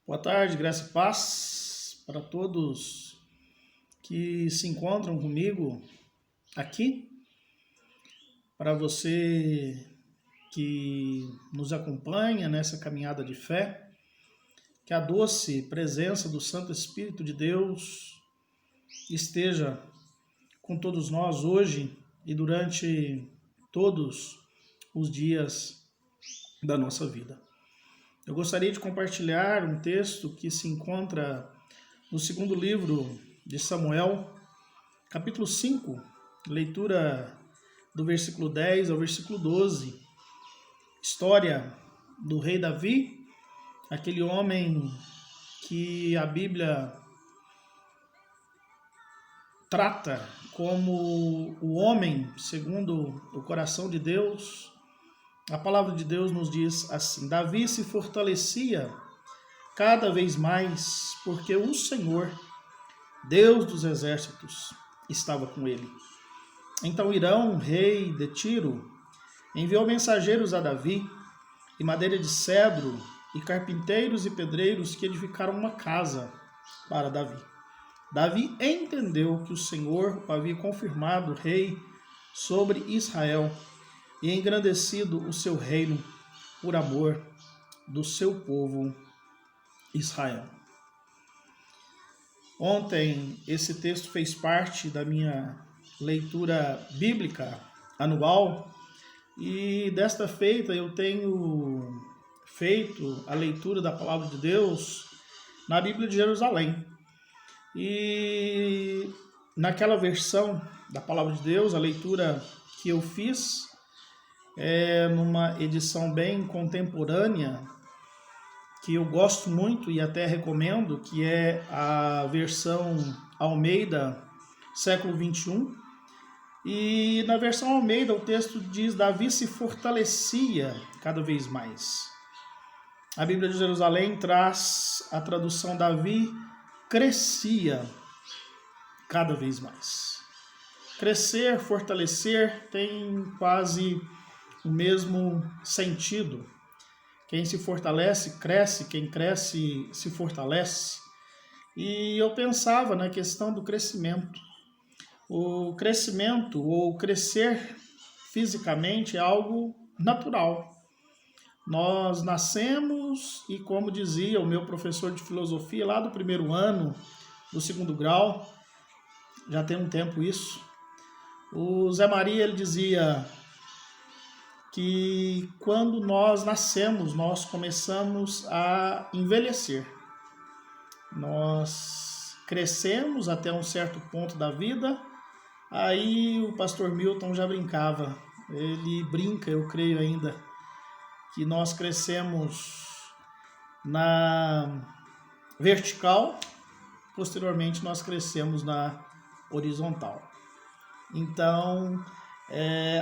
Boa tarde, graça e paz para todos que se encontram comigo aqui, para você que nos acompanha nessa caminhada de fé, que a doce presença do Santo Espírito de Deus esteja com todos nós hoje e durante todos os dias da nossa vida. Eu gostaria de compartilhar um texto que se encontra no segundo livro de Samuel, capítulo 5, leitura do versículo 10 ao versículo 12. História do rei Davi, aquele homem que a Bíblia trata como o homem segundo o coração de Deus. A palavra de Deus nos diz assim: Davi se fortalecia cada vez mais, porque o Senhor, Deus dos exércitos, estava com ele. Então Hirão, rei de Tiro, enviou mensageiros a Davi, e madeira de cedro, e carpinteiros e pedreiros que edificaram uma casa para Davi. Davi entendeu que o Senhor havia confirmado rei sobre Israel e engrandecido o seu reino por amor do seu povo Israel. Ontem esse texto fez parte da minha leitura bíblica anual e desta feita eu tenho feito a leitura da palavra de Deus na Bíblia de Jerusalém. E naquela versão da palavra de Deus, a leitura que eu fiz é numa edição bem contemporânea, que eu gosto muito e até recomendo, que é a versão Almeida, século 21. E na versão Almeida o texto diz: Davi se fortalecia cada vez mais. A Bíblia de Jerusalém traz a tradução: Davi crescia cada vez mais. Crescer, fortalecer tem quase o mesmo sentido. Quem se fortalece, cresce. Quem cresce, se fortalece. E eu pensava na questão do crescimento. O crescimento, ou crescer fisicamente, é algo natural. Nós nascemos e, como dizia o meu professor de filosofia lá do primeiro ano, do segundo grau, já tem um tempo isso, o Zé Maria, ele dizia que quando nós nascemos, nós começamos a envelhecer. Nós crescemos até um certo ponto da vida, aí o pastor Milton já brincava, ele brinca, eu creio ainda, que nós crescemos na vertical, posteriormente nós crescemos na horizontal. Então,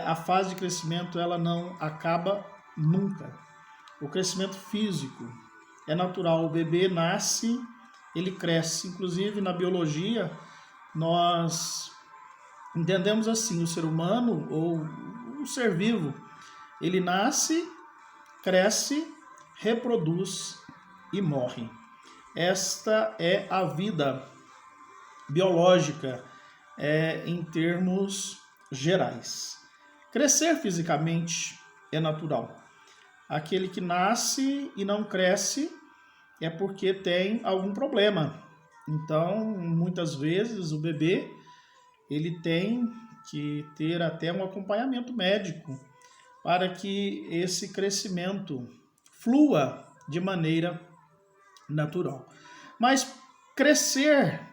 a fase de crescimento ela não acaba nunca. O crescimento físico é natural, o bebê nasce, ele cresce. Inclusive na biologia nós entendemos assim: o ser humano ou o ser vivo, ele nasce, cresce, reproduz e morre. Esta é a vida biológica em termos gerais. Crescer fisicamente é natural. Aquele que nasce e não cresce é porque tem algum problema. Então, muitas vezes o bebê ele tem que ter até um acompanhamento médico para que esse crescimento flua de maneira natural. Mas crescer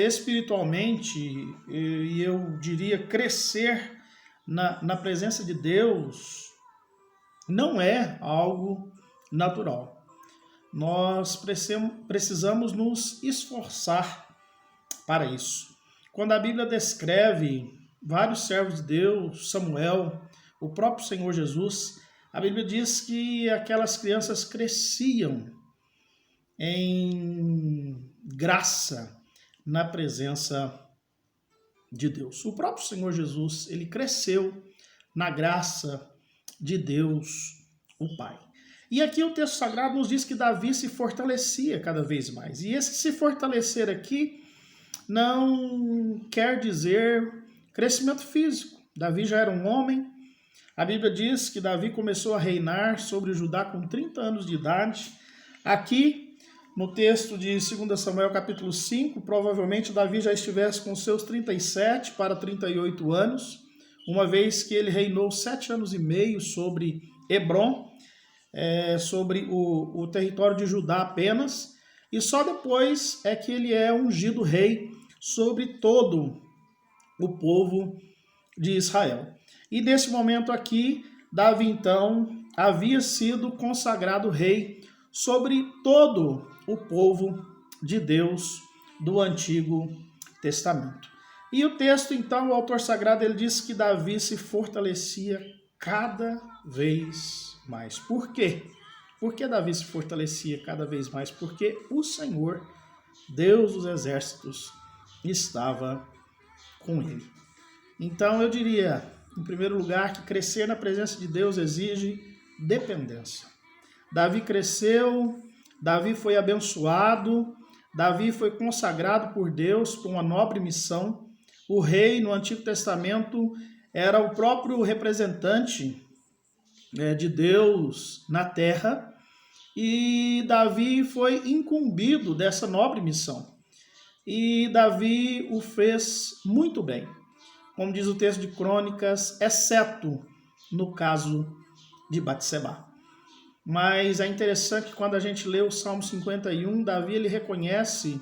espiritualmente, e eu diria crescer na presença de Deus, não é algo natural. Nós precisamos nos esforçar para isso. Quando a Bíblia descreve vários servos de Deus, Samuel, o próprio Senhor Jesus, a Bíblia diz que aquelas crianças cresciam em graça na presença de Deus. O próprio Senhor Jesus, ele cresceu na graça de Deus, o Pai. E aqui o texto sagrado nos diz que Davi se fortalecia cada vez mais. E esse se fortalecer aqui não quer dizer crescimento físico. Davi já era um homem. A Bíblia diz que Davi começou a reinar sobre Judá com 30 anos de idade. Aqui, no texto de 2 Samuel capítulo 5, provavelmente Davi já estivesse com seus 37 para 38 anos, uma vez que ele reinou 7 anos e meio sobre Hebrom, sobre o território de Judá apenas, e só depois é que ele é ungido rei sobre todo o povo de Israel. E nesse momento aqui, Davi então havia sido consagrado rei sobre todo o povo de Deus do Antigo Testamento. E o texto então, o autor sagrado, ele diz que Davi se fortalecia cada vez mais. Por quê? Por que Davi se fortalecia cada vez mais? Porque o Senhor, Deus dos exércitos, estava com ele. Então eu diria, em primeiro lugar, que crescer na presença de Deus exige dependência. Davi cresceu, Davi foi abençoado, Davi foi consagrado por Deus por uma nobre missão. O rei no Antigo Testamento era o próprio representante de Deus na terra, e Davi foi incumbido dessa nobre missão. E Davi o fez muito bem, como diz o texto de Crônicas, exceto no caso de Batseba. Mas é interessante que quando a gente lê o Salmo 51, Davi ele reconhece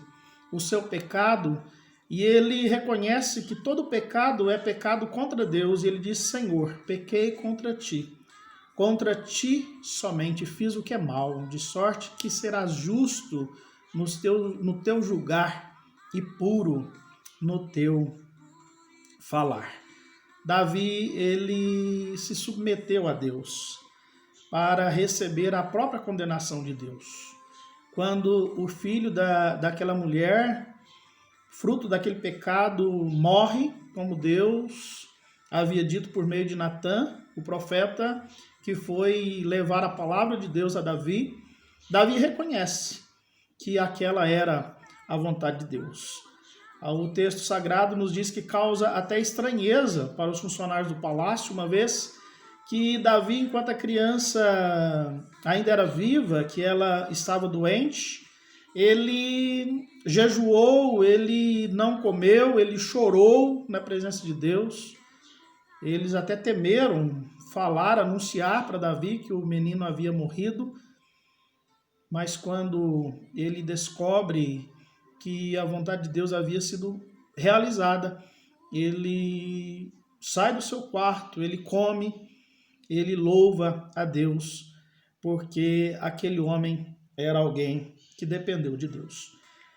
o seu pecado, e ele reconhece que todo pecado é pecado contra Deus, e ele diz: Senhor, pequei contra ti somente fiz o que é mal, de sorte que serás justo no teu julgar e puro no teu falar. Davi, ele se submeteu a Deus para receber a própria condenação de Deus. Quando o filho daquela mulher, fruto daquele pecado, morre, como Deus havia dito por meio de Natã, o profeta, que foi levar a palavra de Deus a Davi, Davi reconhece que aquela era a vontade de Deus. O texto sagrado nos diz que causa até estranheza para os funcionários do palácio, uma vez que Davi, enquanto a criança ainda era viva, que ela estava doente, ele jejuou, ele não comeu, ele chorou na presença de Deus. Eles até temeram falar, anunciar para Davi que o menino havia morrido, mas quando ele descobre que a vontade de Deus havia sido realizada, ele sai do seu quarto, ele come, ele louva a Deus, porque aquele homem era alguém que dependeu de Deus.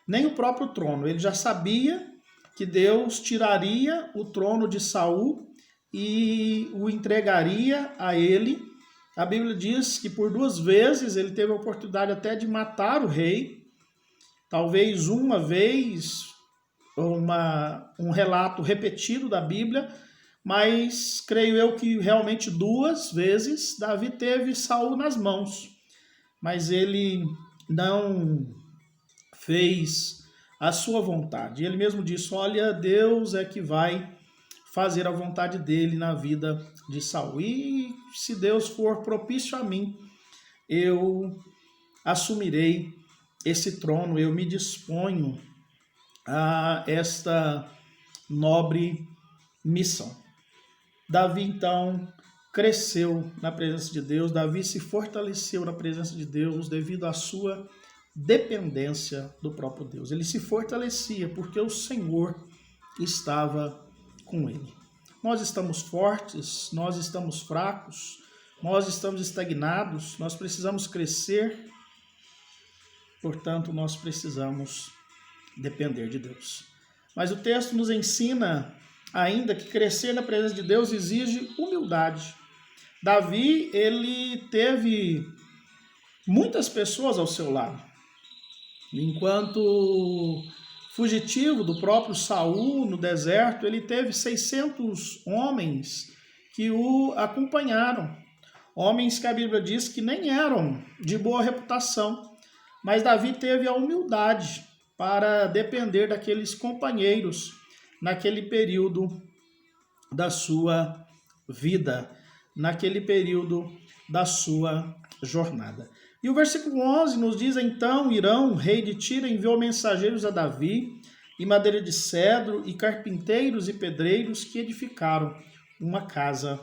Nem o próprio trono, ele já sabia que Deus tiraria o trono de Saul e o entregaria a ele. A Bíblia diz que por 2 vezes ele teve a oportunidade até de matar o rei, talvez uma vez, um relato repetido da Bíblia, mas creio eu que realmente 2 vezes Davi teve Saul nas mãos, mas ele não fez a sua vontade. Ele mesmo disse: olha, Deus é que vai fazer a vontade dele na vida de Saul. E se Deus for propício a mim, eu assumirei esse trono, eu me disponho a esta nobre missão. Davi, então, cresceu na presença de Deus, Davi se fortaleceu na presença de Deus devido à sua dependência do próprio Deus. Ele se fortalecia porque o Senhor estava com ele. Nós estamos fortes, nós estamos fracos, nós estamos estagnados, nós precisamos crescer, portanto, nós precisamos depender de Deus. Mas o texto nos ensina ainda que crescer na presença de Deus exige humildade. Davi, ele teve muitas pessoas ao seu lado. Enquanto fugitivo do próprio Saul no deserto, ele teve 600 homens que o acompanharam. Homens que a Bíblia diz que nem eram de boa reputação, mas Davi teve a humildade para depender daqueles companheiros naquele período da sua vida, naquele período da sua jornada. E o versículo 11 nos diz: então Irão, rei de Tiro, enviou mensageiros a Davi, e madeira de cedro, e carpinteiros e pedreiros que edificaram uma casa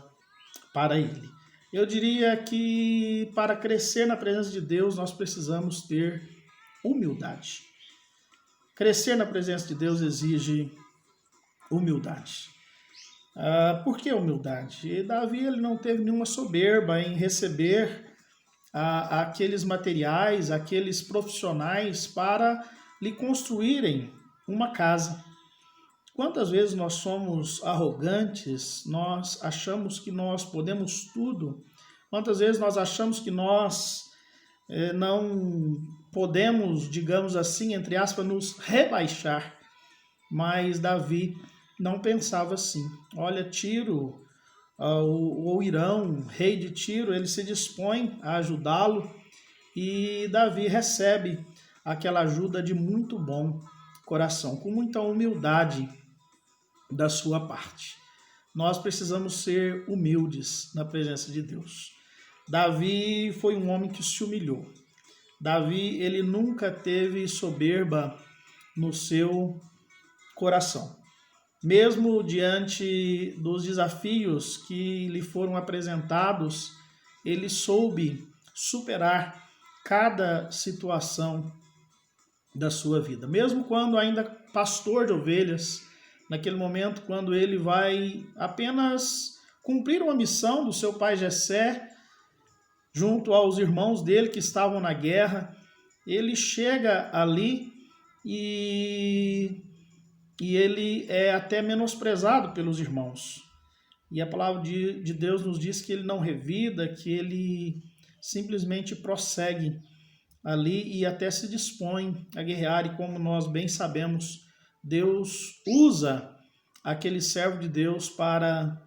para ele. Eu diria que para crescer na presença de Deus, nós precisamos ter humildade. Crescer na presença de Deus exige humildade. Por que humildade? E Davi ele não teve nenhuma soberba em receber aqueles materiais, aqueles profissionais para lhe construírem uma casa. Quantas vezes nós somos arrogantes, nós achamos que nós podemos tudo, quantas vezes nós achamos que nós não podemos, digamos assim, entre aspas, nos rebaixar, mas Davi não pensava assim. Olha, Tiro, o Irão, rei de Tiro, ele se dispõe a ajudá-lo e Davi recebe aquela ajuda de muito bom coração, com muita humildade da sua parte. Nós precisamos ser humildes na presença de Deus. Davi foi um homem que se humilhou. Davi, ele nunca teve soberba no seu coração. Mesmo diante dos desafios que lhe foram apresentados, ele soube superar cada situação da sua vida. Mesmo quando ainda pastor de ovelhas, naquele momento quando ele vai apenas cumprir uma missão do seu pai Jessé, junto aos irmãos dele que estavam na guerra, ele chega ali e ele é até menosprezado pelos irmãos. E a palavra de Deus nos diz que ele não revida, que ele simplesmente prossegue ali e até se dispõe a guerrear. E como nós bem sabemos, Deus usa aquele servo de Deus para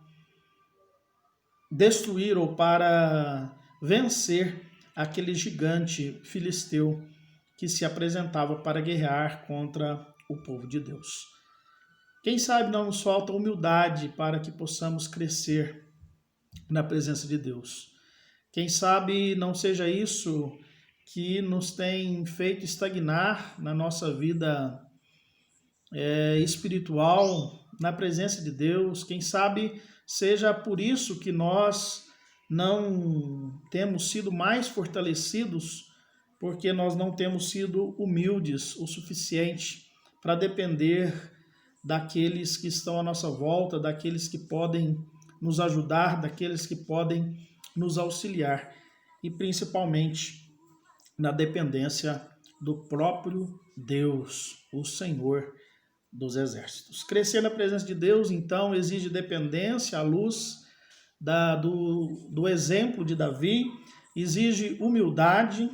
destruir ou para vencer aquele gigante filisteu que se apresentava para guerrear contra o povo de Deus. Quem sabe não nos falta humildade para que possamos crescer na presença de Deus. Quem sabe não seja isso que nos tem feito estagnar na nossa vida espiritual, na presença de Deus. Quem sabe seja por isso que nós não temos sido mais fortalecidos, porque nós não temos sido humildes o suficiente para depender daqueles que estão à nossa volta, daqueles que podem nos ajudar, daqueles que podem nos auxiliar, e principalmente na dependência do próprio Deus, o Senhor dos exércitos. Crescer na presença de Deus, então, exige dependência à luz do exemplo de Davi, exige humildade.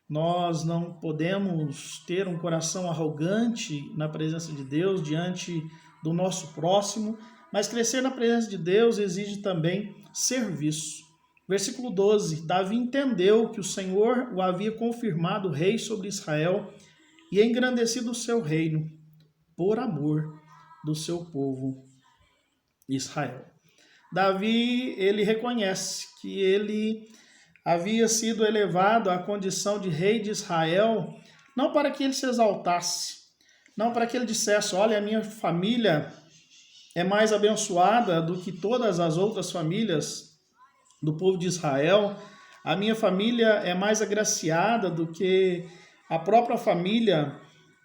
Nós não podemos ter um coração arrogante na presença de Deus, diante do nosso próximo, mas crescer na presença de Deus exige também serviço. Versículo 12, Davi entendeu que o Senhor o havia confirmado rei sobre Israel e engrandecido o seu reino por amor do seu povo Israel. Davi, ele reconhece que ele havia sido elevado à condição de rei de Israel, não para que ele se exaltasse, não para que ele dissesse: olha, a minha família é mais abençoada do que todas as outras famílias do povo de Israel, a minha família é mais agraciada do que a própria família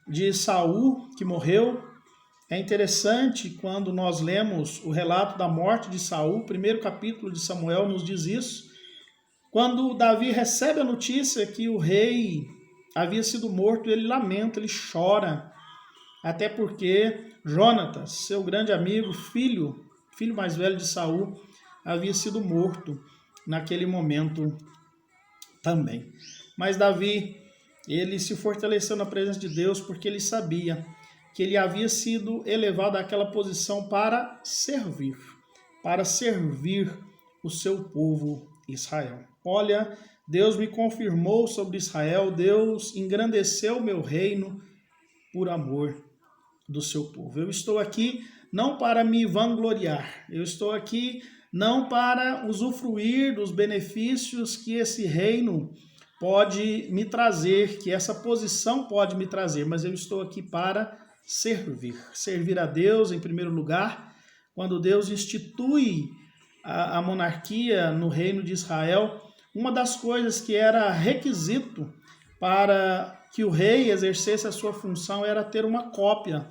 de Saul, que morreu. É interessante quando nós lemos o relato da morte de Saul, o primeiro capítulo de Samuel nos diz isso. Quando Davi recebe a notícia que o rei havia sido morto, ele lamenta, ele chora, até porque Jonatas, seu grande amigo, filho mais velho de Saul, havia sido morto naquele momento também. Mas Davi, ele se fortaleceu na presença de Deus porque ele sabia que ele havia sido elevado àquela posição para servir o seu povo Israel. Olha, Deus me confirmou sobre Israel, Deus engrandeceu o meu reino por amor do seu povo. Eu estou aqui não para me vangloriar, eu estou aqui não para usufruir dos benefícios que esse reino pode me trazer, que essa posição pode me trazer, mas eu estou aqui para servir a Deus em primeiro lugar. Quando Deus institui a monarquia no reino de Israel, uma das coisas que era requisito para que o rei exercesse a sua função era ter uma cópia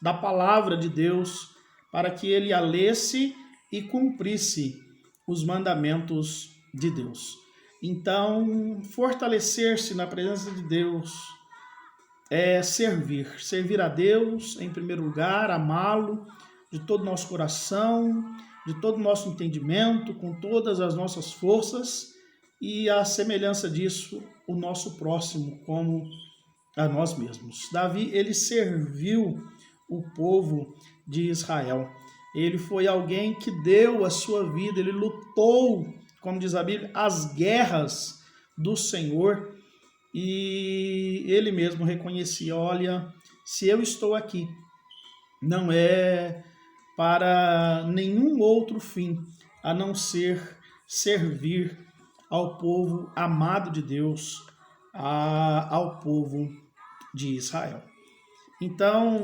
da palavra de Deus, para que ele a lesse e cumprisse os mandamentos de Deus. Então, fortalecer-se na presença de Deus é servir a Deus em primeiro lugar, amá-lo de todo o nosso coração, de todo o nosso entendimento, com todas as nossas forças, e a semelhança disso, o nosso próximo como a nós mesmos. Davi, ele serviu o povo de Israel. Ele foi alguém que deu a sua vida, ele lutou, como diz a Bíblia, as guerras do Senhor, e ele mesmo reconhecia, olha, se eu estou aqui, não é para nenhum outro fim, a não ser servir ao povo amado de Deus, ao povo de Israel. Então,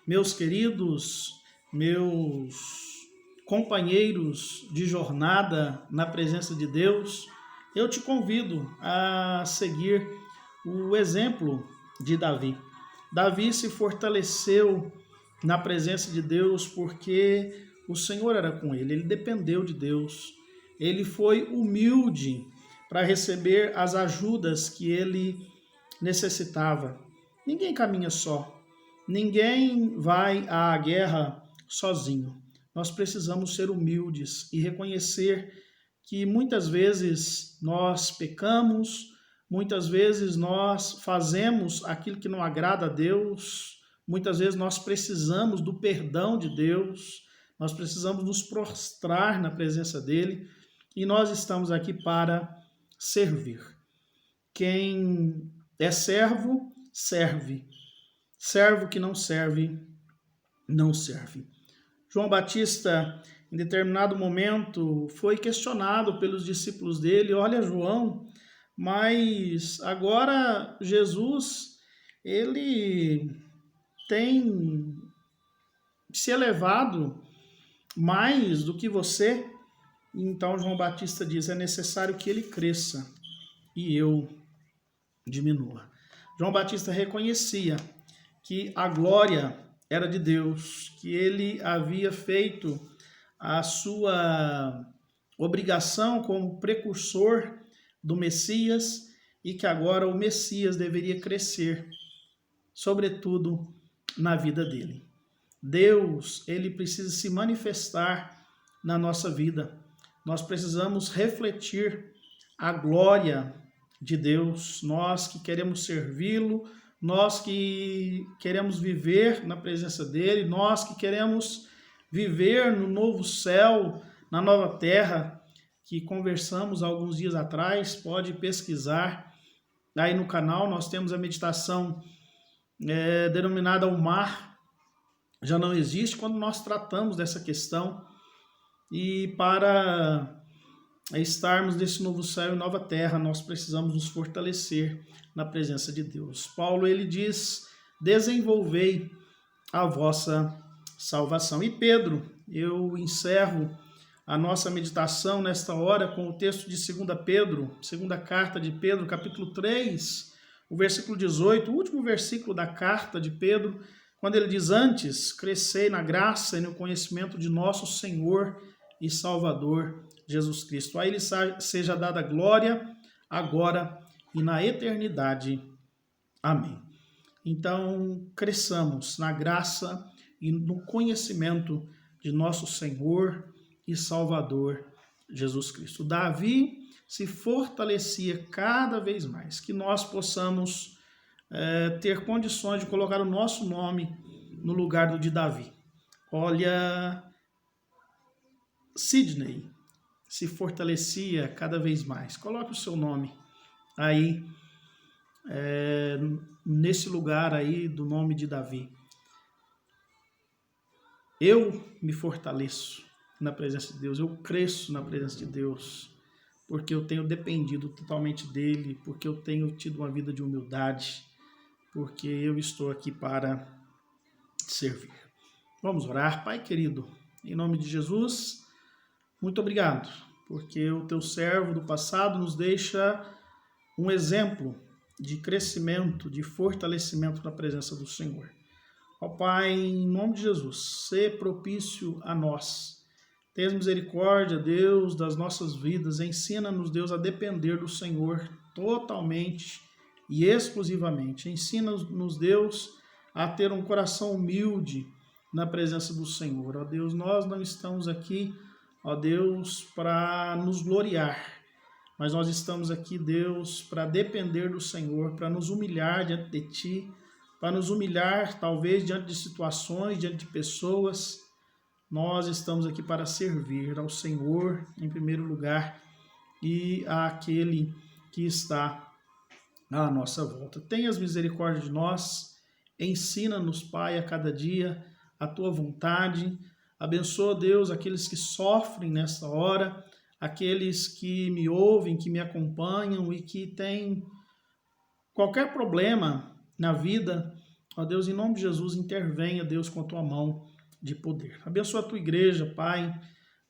meus queridos, meus companheiros de jornada na presença de Deus, eu te convido a seguir o exemplo de Davi. Davi se fortaleceu na presença de Deus porque o Senhor era com ele, ele dependeu de Deus, ele foi humilde para receber as ajudas que ele necessitava. Ninguém caminha só, ninguém vai à guerra sozinho. Nós precisamos ser humildes e reconhecer que muitas vezes nós pecamos, muitas vezes nós fazemos aquilo que não agrada a Deus, muitas vezes nós precisamos do perdão de Deus, nós precisamos nos prostrar na presença dele e nós estamos aqui para servir. Quem é servo, serve. Servo que não serve, não serve. João Batista, em determinado momento, foi questionado pelos discípulos dele, olha, João, mas agora Jesus, ele tem se elevado mais do que você. Então João Batista diz, é necessário que ele cresça e eu diminua. João Batista reconhecia que a glória era de Deus, que ele havia feito a sua obrigação como precursor do Messias e que agora o Messias deveria crescer, sobretudo na vida dele. Deus, ele precisa se manifestar na nossa vida. Nós precisamos refletir a glória de Deus, nós que queremos servi-lo, nós que queremos viver na presença dele, nós que queremos viver no novo céu, na nova terra, que conversamos alguns dias atrás, pode pesquisar aí no canal, nós temos a meditação denominada O Mar Já Não Existe, quando nós tratamos dessa questão, e para estarmos nesse novo céu e nova terra, nós precisamos nos fortalecer na presença de Deus. Paulo, ele diz, desenvolvei a vossa salvação. E Pedro, eu encerro a nossa meditação nesta hora com o texto de 2 Pedro, segunda carta de Pedro, capítulo 3, o versículo 18, o último versículo da carta de Pedro, quando ele diz, antes, crescei na graça e no conhecimento de nosso Senhor e Salvador Jesus Cristo. A ele seja dada glória, agora e na eternidade. Amém. Então, cresçamos na graça e no conhecimento de nosso Senhor e Salvador Jesus Cristo. Davi se fortalecia cada vez mais, que nós possamos ter condições de colocar o nosso nome no lugar do de Davi. Olha, Sidney, se fortalecia cada vez mais. Coloque o seu nome aí, nesse lugar aí do nome de Davi. Eu me fortaleço na presença de Deus, eu cresço na presença de Deus, porque eu tenho dependido totalmente dele, porque eu tenho tido uma vida de humildade, porque eu estou aqui para servir. Vamos orar. Pai querido, em nome de Jesus, muito obrigado, porque o teu servo do passado nos deixa um exemplo de crescimento, de fortalecimento na presença do Senhor. Ó Pai, em nome de Jesus, sê propício a nós. Tenha misericórdia, Deus, das nossas vidas. Ensina-nos, Deus, a depender do Senhor totalmente e exclusivamente. Ensina-nos, Deus, a ter um coração humilde na presença do Senhor. Ó Deus, nós não estamos aqui, ó Deus, para nos gloriar, mas nós estamos aqui, Deus, para depender do Senhor, para nos humilhar diante de Ti, para nos humilhar, talvez, diante de situações, diante de pessoas. Nós estamos aqui para servir ao Senhor, em primeiro lugar, e àquele que está à nossa volta. Tenhas misericórdia de nós, ensina-nos, Pai, a cada dia a Tua vontade. Abençoa, Deus, aqueles que sofrem nessa hora, aqueles que me ouvem, que me acompanham e que têm qualquer problema na vida. Ó Deus, em nome de Jesus, intervenha, Deus, com a Tua mão de poder. Abençoa a Tua igreja, Pai,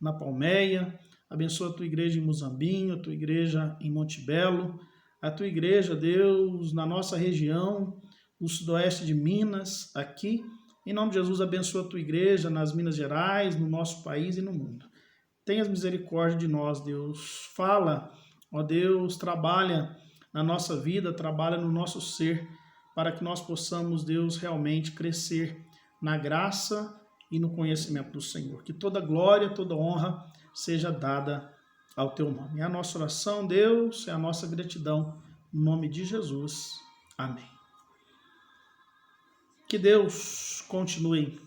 na Palmeia. Abençoa a Tua igreja em Muzambinho, a Tua igreja em Monte Belo, a Tua igreja, Deus, na nossa região, no sudoeste de Minas, aqui. Em nome de Jesus, abençoa a Tua igreja nas Minas Gerais, no nosso país e no mundo. Tenhas misericórdia de nós, Deus. Fala, ó Deus, trabalha na nossa vida, trabalha no nosso ser, para que nós possamos, Deus, realmente crescer na graça e no conhecimento do Senhor. Que toda glória, toda honra seja dada ao Teu nome. É a nossa oração, Deus, é a nossa gratidão. No nome de Jesus. Amém. Que Deus continue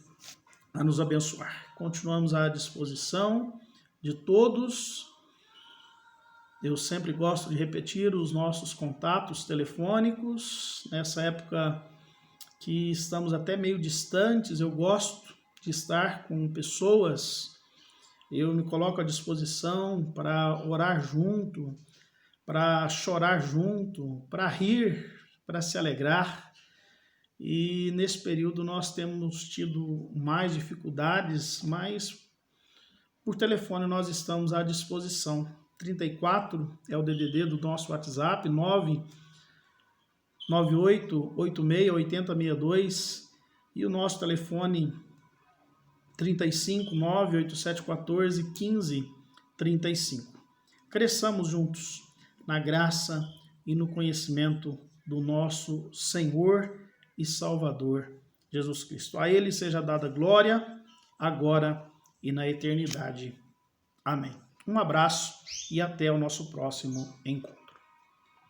a nos abençoar. Continuamos à disposição de todos. Eu sempre gosto de repetir os nossos contatos telefônicos. Nessa época que estamos até meio distantes, eu gosto de estar com pessoas. Eu me coloco à disposição para orar junto, para chorar junto, para rir, para se alegrar. E nesse período nós temos tido mais dificuldades, mas por telefone nós estamos à disposição. 34 é o DDD do nosso WhatsApp, 998-86-8062, e o nosso telefone 35-98714-1535. Cresçamos juntos na graça e no conhecimento do nosso Senhor e Salvador Jesus Cristo. A Ele seja dada glória, agora e na eternidade. Amém. Um abraço e até o nosso próximo encontro.